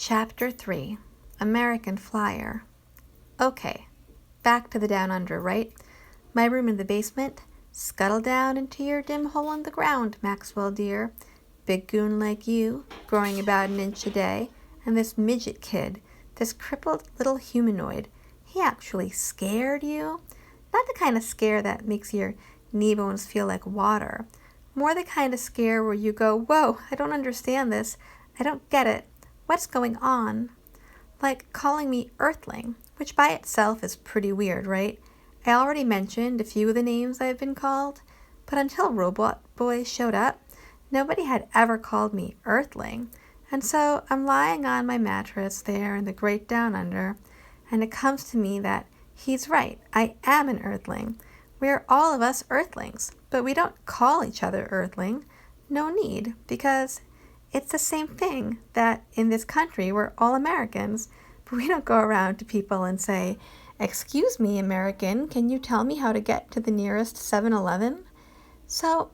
Chapter 3 American Flyer. Okay, back to the down under, right? My room in the basement? Scuttle down into your dim hole in the ground, Maxwell dear. Big goon like you, growing about an inch a day, and this midget kid, this crippled little humanoid, he actually scared you? Not the kind of scare that makes your knee bones feel like water. More the kind of scare where you go, whoa, I don't understand this. I don't get it. What's going on? Like calling me Earthling, which by itself is pretty weird, right? I already mentioned a few of the names I've been called, but until Robot Boy showed up, nobody had ever called me Earthling. And so I'm lying on my mattress there in the great down under, and it comes to me that he's right. I am an Earthling. We're all of us Earthlings, but we don't call each other Earthling. No need, because it's the same thing that in this country we're all Americans, but we don't go around to people and say, "Excuse me, American, can you tell me how to get to the nearest 7-Eleven?" So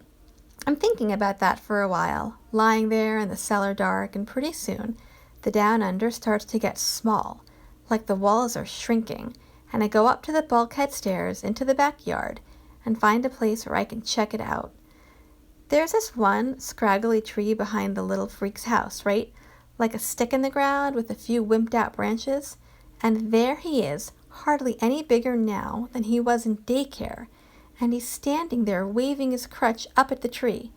I'm thinking about that for a while, lying there in the cellar dark, and pretty soon the down under starts to get small, like the walls are shrinking, and I go up to the bulkhead stairs into the backyard and find a place where I can check it out. There's this one scraggly tree behind the little freak's house, right? Like a stick in the ground with a few wimped out branches. And there he is, hardly any bigger now than he was in daycare. And he's standing there waving his crutch up at the tree.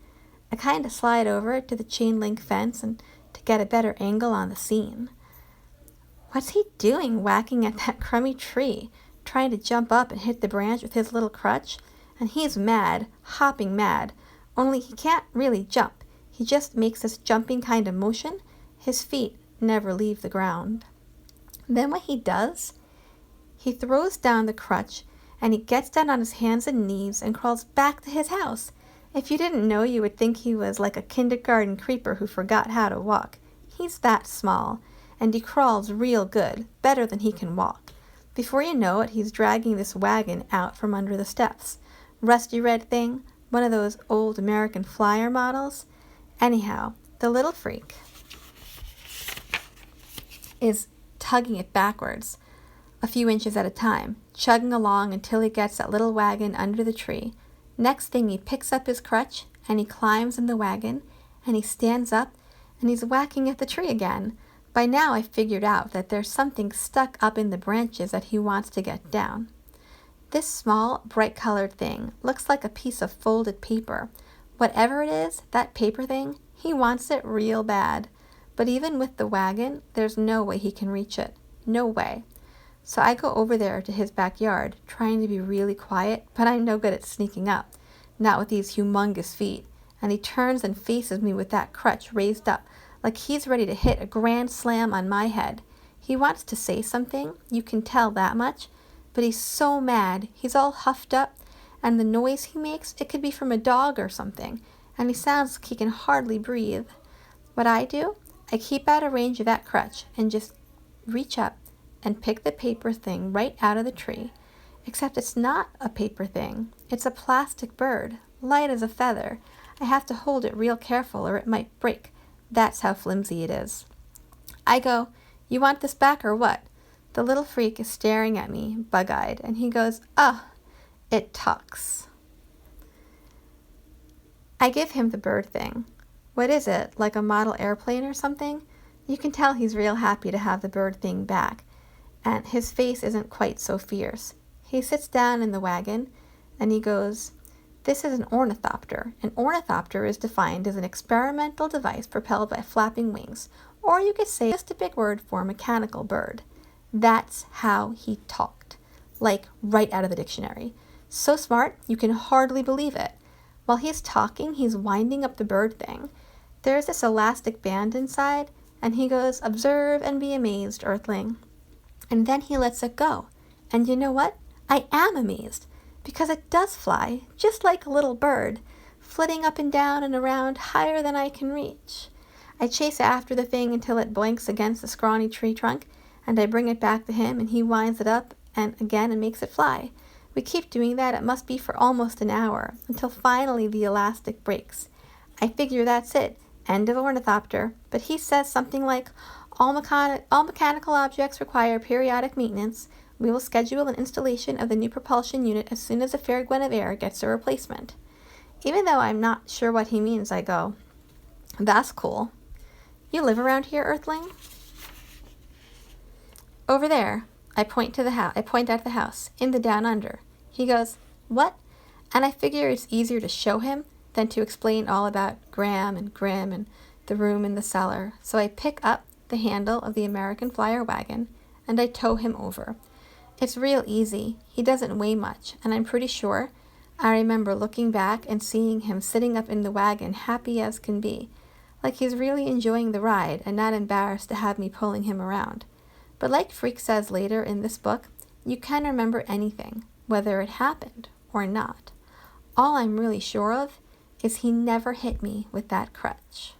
I kind of slide over to the chain link fence and to get a better angle on the scene. What's he doing whacking at that crummy tree, trying to jump up and hit the branch with his little crutch? And he's mad, hopping mad. Only he can't really jump. He just makes this jumping kind of motion. His feet never leave the ground. Then what he does, he throws down the crutch and he gets down on his hands and knees and crawls back to his house. If you didn't know, you would think he was like a kindergarten creeper who forgot how to walk. He's that small, and he crawls real good, better than he can walk. Before you know it, he's dragging this wagon out from under the steps. Rusty red thing, one of those old American Flyer models. Anyhow, the little freak is tugging it backwards, a few inches at a time, chugging along until he gets that little wagon under the tree. Next thing, he picks up his crutch, and he climbs in the wagon, and he stands up, and he's whacking at the tree again. By now, I've figured out that there's something stuck up in the branches that he wants to get down. This small, bright-colored thing looks like a piece of folded paper. Whatever it is, that paper thing, he wants it real bad. But even with the wagon, there's no way he can reach it. No way. So I go over there to his backyard, trying to be really quiet, but I'm no good at sneaking up. Not with these humongous feet. And he turns and faces me with that crutch raised up, like he's ready to hit a grand slam on my head. He wants to say something, you can tell that much. But he's so mad, he's all huffed up, and the noise he makes, it could be from a dog or something, and he sounds like he can hardly breathe. What I do, I keep out of range of that crutch and just reach up and pick the paper thing right out of the tree. Except it's not a paper thing, it's a plastic bird, light as a feather. I have to hold it real careful or it might break. That's how flimsy it is. I go, "You want this back or what?" The little freak is staring at me, bug-eyed, and he goes, it talks. I give him the bird thing. What is it, like a model airplane or something? You can tell he's real happy to have the bird thing back, and his face isn't quite so fierce. He sits down in the wagon, and he goes, "This is an ornithopter. An ornithopter is defined as an experimental device propelled by flapping wings, or you could say just a big word for a mechanical bird." That's how he talked, like right out of the dictionary. So smart, you can hardly believe it. While he's talking, he's winding up the bird thing. There's this elastic band inside, and he goes, "Observe and be amazed, Earthling." And then he lets it go. And you know what? I am amazed, because it does fly, just like a little bird, flitting up and down and around higher than I can reach. I chase after the thing until it blinks against the scrawny tree trunk, and I bring it back to him, and he winds it up and again and makes it fly. We keep doing that, it must be for almost an hour, until finally the elastic breaks. I figure that's it, end of ornithopter, but he says something like, All mechanical objects require periodic maintenance. We will schedule an installation of the new propulsion unit as soon as the Fair Guinevere gets a replacement. Even though I'm not sure what he means, I go, that's cool. You live around here, Earthling? Over there. I point at the house, in the Down Under. He goes, what? And I figure it's easier to show him than to explain all about Graham and Grim and the room in the cellar. So I pick up the handle of the American Flyer wagon and I tow him over. It's real easy. He doesn't weigh much, and I'm pretty sure I remember looking back and seeing him sitting up in the wagon, happy as can be, like he's really enjoying the ride and not embarrassed to have me pulling him around. But like Freak says later in this book, you can remember anything, whether it happened or not. All I'm really sure of is he never hit me with that crutch.